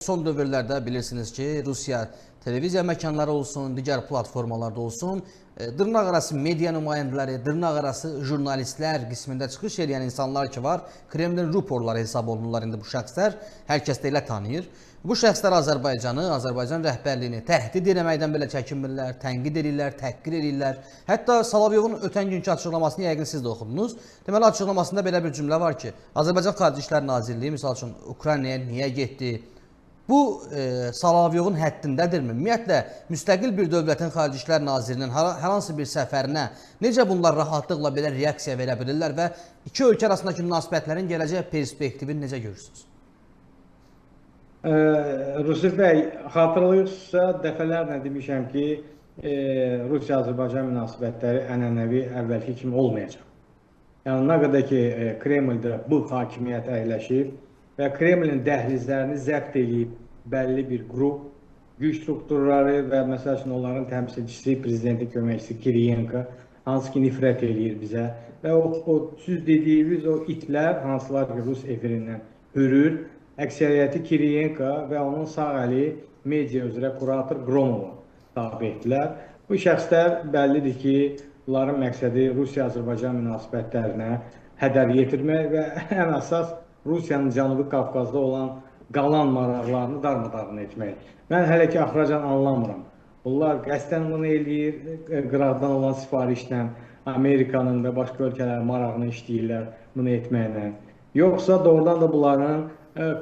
Son dövrlərdə bilirsiniz ki, Rusiya televiziya məkanları olsun, digər platformalarda olsun, dırnaqarası media nümayəndələri, dırnaqarası jurnalistlər qismində çıxış edən insanlar ki var, Kremlin ruporları hesab olunurlar indi bu şəxslər, hər kəs də elə tanıyır. Bu şəxslər Azərbaycanı, Azərbaycan rəhbərliyini təhdid etməkdən belə çəkinmirlər, tənqid edirlər, təhqir edirlər. Hətta Solovyovun ötən günkü açıqlamasını yəqin siz də oxudunuz. Deməli, açıqlamasında belə bir cümlə var ki, Azərbaycan Xarici İşlər Nazirliyi, misal üçün, Ukraynaya niyə getdi? Bu Solovyovun həddindədirmi? Ümumiyyətlə, müstəqil bir dövlətin Xarici İşlər Nazirinin hər hansı bir səfərinə necə bunlar rahatlıqla belə reaksiya verə bilirlər və iki ölkə arasındakı münasibətlərin gələcək perspektivini necə görürsünüz? Rusif bəy, xatırlayırsınızsa dəfələrlə demişəm ki, Rusiya-Azərbaycan münasibətləri ənənəvi əvvəlki kimi olmayacaq. Yəni, nə qədər ki, Kremldə bu hakimiyyət əyləşib və Kremlin dəhlizlərini zəbt edib bəlli bir qrup, güc strukturları və məsəl üçün onların təmsilçisi, prezidenti köməkçisi Kiriyenko, hansı ki nifrət eləyir bizə və o süz dediyimiz o itlər, hansılar ki Rus efirindən hürür, əksəriyyəti Kiriyenko və onun sağ əli media üzrə kurator Qromova tabi etdilər. Bu şəxslər bəllidir ki, bunların məqsədi Rusiya-Azərbaycan münasibətlərinə hədər yetirmək və ən əsas Rusiyanın Cənubi Qafqazda olan qalan maraqlarını darmadağın etmək. Mən hələ ki axıracan anlamıram. Bunlar qəsdən bunu eləyir, qıraqdan olan sifarişlə Amerikanın və başqa ölkələrin marağını işləyirlər bunu etməklə. Yoxsa doğrudan da bunların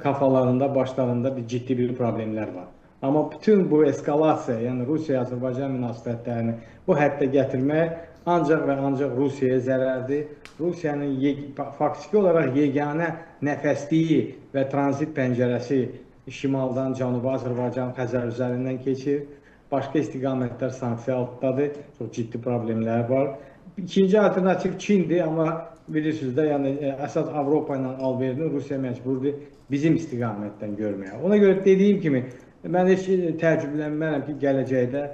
kafalarında, başlarında bir ciddi bir problemlər var. Amma bütün bu eskalasiya, yəni Rusiya-Azərbaycan münasibətlərini bu həddə gətirmək ancaq və ancaq Rusiyaya zərərdir. Rusiyanın faktiki olaraq yeganə nəfəsliyi və tranzit pəncərəsi şimaldan Cənubi Azərbaycan Xəzər üzərindən keçir. Başqa istiqamətlər sanksiya altındadır. Çox ciddi problemlər var. İkinci alternativ Çindir, amma bilirsiniz də, yəni əsas Avropa ilə alverini Rusiya məcburdur bizim istiqamətdən görməyə. Ona görə dediyim kimi, mən heç təəccüblənmərəm ki, gələcəkdə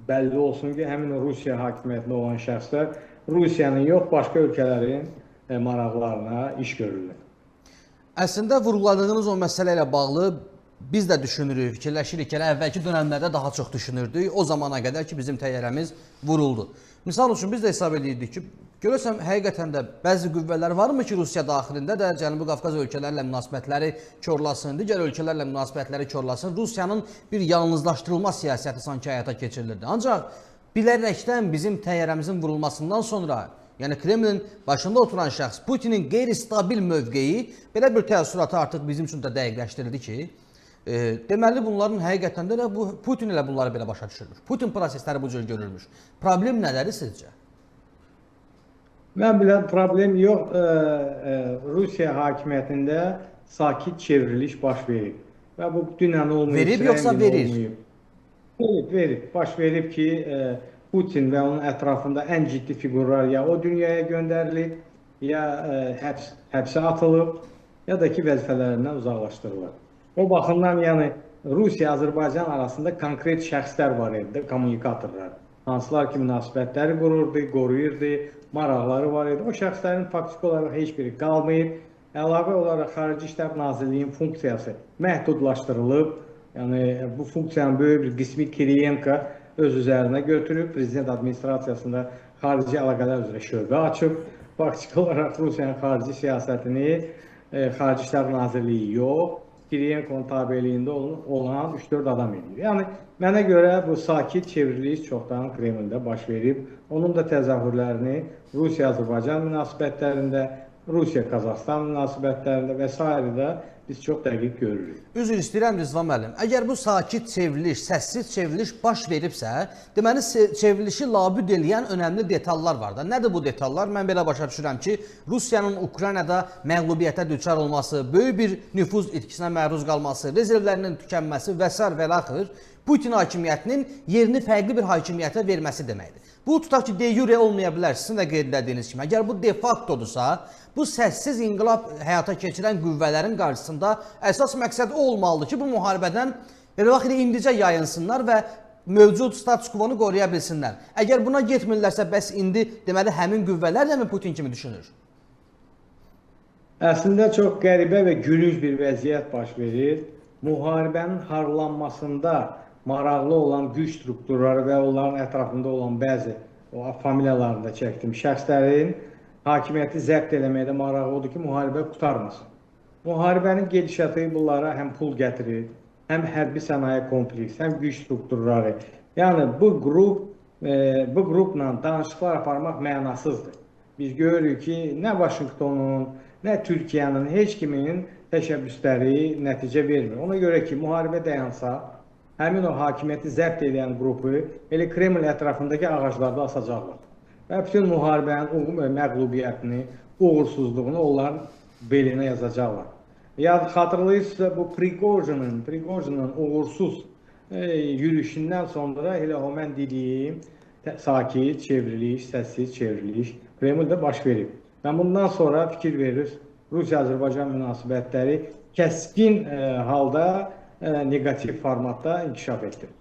bəlli olsun ki, həmin Rusiya hakimiyyətində olan şəxslər Rusiyanın yox, başqa ölkələrin maraqlarına iş görürlər. Əslində, vurguladığınız o məsələ ilə bağlı biz də düşünürük, fikirləşirik ki, əvvəlki dönəmlərdə daha çox düşünürdük. O zamana qədər ki, bizim təyyarəmiz vuruldu. Misal üçün, biz də hesab edirdik ki, görəsəm, həqiqətən də bəzi qüvvələr varmı ki, Rusiya daxilində də Cənubi Qafqaz ölkələrlə münasibətləri korlasın, digər ölkələrlə münasibətləri korlasın. Rusiyanın bir yalnızlaşdırılma siyasəti sanki həyata keçirilirdi. Ancaq bilərəkdən bizim təyyarəmizin vurulmasından sonra, yəni Kremlin başında oturan şəxs Putinin qeyri-stabil mövqeyi belə bir təəssüratı artıq bizim üçün də dəqiqləşdirildi ki, deməli bunların həqiqətən də Putin ilə bunları belə başa düşürmüş. Putin prosesləri bu cür görülmüş. Problem nədədir sizcə? Mən bilən problem yox. Rusiya hakimiyyətində sakit çevriliş baş verib. Və bu dünən olmayıb. Verib yoxsa verir? Verib. Baş verib ki, Putin və onun ətrafında ən ciddi figurlar ya o dünyaya göndərilib, ya həbsə atılıb, ya da ki vəzifələrindən uzaqlaşdırılır. O baxımdan yəni Rusiya-Azərbaycan arasında konkret şəxslər var idi, kommunikatorlar. Hansılar ki münasibətləri qururdu, qoruyurdu, maraqları var idi. O şəxslərin faktiki olaraq heç biri qalmayıb. Əlavə olaraq Xarici İşlər Nazirliyinin funksiyası məhdudlaşdırılıb. Yəni bu funksiyanın böyük bir qismi Kiriyenko öz üzərinə götürüb. Prezident administrasiyasında xarici əlaqələr üzrə şöbə açıb. Faktiki olaraq Rusiyanın xarici siyasətini Xarici İşlər Nazirliyi yox, Kiriyenko'nun tabeliyində olan 3-4 adam edir. Yəni, mənə görə bu sakit çevriliş çoxdan Kremldə baş verib. Onun da təzahürlərini Rusiya-Azərbaycan münasibətlərində, Rusiya-Qazaxstan münasibətlərində və s. biz çox dəqiq görürük. Üzr istəyirəm Rizvan müəllim. Əgər bu sakit çevriliş, səssiz çevriliş baş veribsə, deməli çevrilişi labüd eləyən önəmli detallar var da. Nədir bu detallar? Mən belə başa düşürəm ki, Rusiyanın Ukraynada məğlubiyyətə düçar olması, böyük bir nüfuz itkisinə məruz qalması, rezervlərinin tükənməsi və s. və axır Putin hakimiyyətinin yerini fərqli bir hakimiyyətə verməsi deməkdir. Bu tutaq ki, de jure olmaya bilər, sizin də qeyd etdiyiniz kimi. Əgər bu de factodursa, bu səssiz inqilab həyata keçirən qüvvələrin qarşısında əsas məqsəd olmalıdır ki, bu müharibədən indicə yayınsınlar və mövcud status quo-nu qoruya bilsinlər. Əgər buna getmirlərsə, bəs indi deməli həmin qüvvələr də mi Putin kimi düşünür? Əslində çox qəribə və gülünc bir vəziyyət baş verir. müharibənin harlanmasında maraqlı olan güc strukturları və onların ətrafında olan bəzi o familiyalarını da çəkdim şəxslərin hakimiyyəti zəbt eləməkdə marağı odur ki, müharibə qurtarmasın. Müharibənin gedişatı bunlara həm pul gətirir, həm hərbi sənaye kompleks, həm güc strukturları. Yəni bu qrupla danışıqlar aparmaq mənasızdır. Biz görürük ki, nə Vaşinqtonun, nə Türkiyənin, heç kimin təşəbbüsləri nəticə vermir. Ona görə ki, müharibə dayansa, həmin o hakimiyyəti zəbt edən qrupu elə Kreml ətrafındakı ağaclarda asacaqlar. Və bütün müharibənin məğlubiyyətini, uğursuzluğunu onların belinə yazacaqlar. Ya xatırlayırsınızsa bu Prigojinin uğursuz yürüyüşündən sonra elə o mən dediyim sakit çevriliş, səssiz çevriliş Kremldə baş verib. Və bundan sonra fikir verir, Rusiya-Azərbaycan münasibətləri kəskin halda negativ formatda inkişaf etdirir.